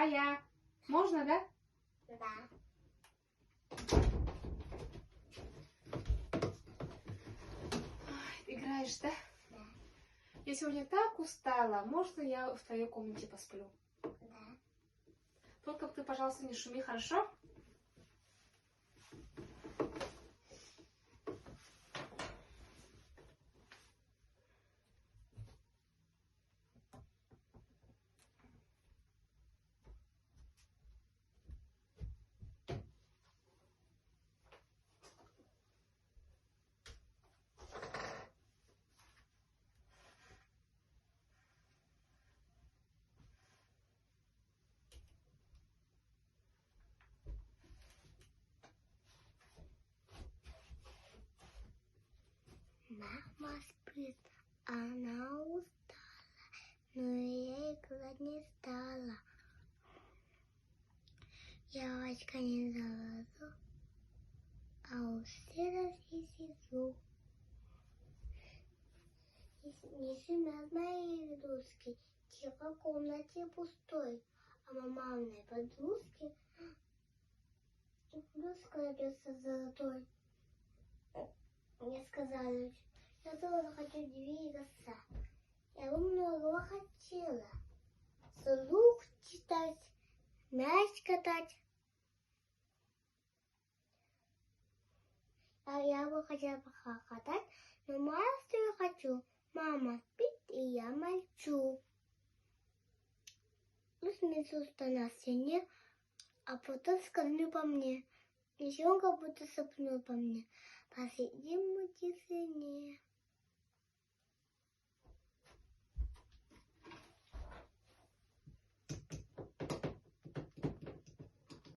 Ая, можно, да? Да. Играешь, да? Да. Я сегодня так устала. Можно я в твоей комнате посплю? Да. Только ты, пожалуйста, не шуми, хорошо? Мама спит, она устала, но я играть не стала. Я очка не залазу, а у стенки сижу. Не шумят мои игрушки, тихо в комнате пустой, а маминой подружки игрушка родился золотой. Мне сказали, я тоже хочу двигаться. Я много хотела. Слух читать, мяч катать. А я бы хотела похохотать, но мало что я хочу. Мама спит, и я молчу. Усмехнулся на стене, а потом скользнул по мне. Еще он как будто сопнул по мне. Посидим мы в тишине.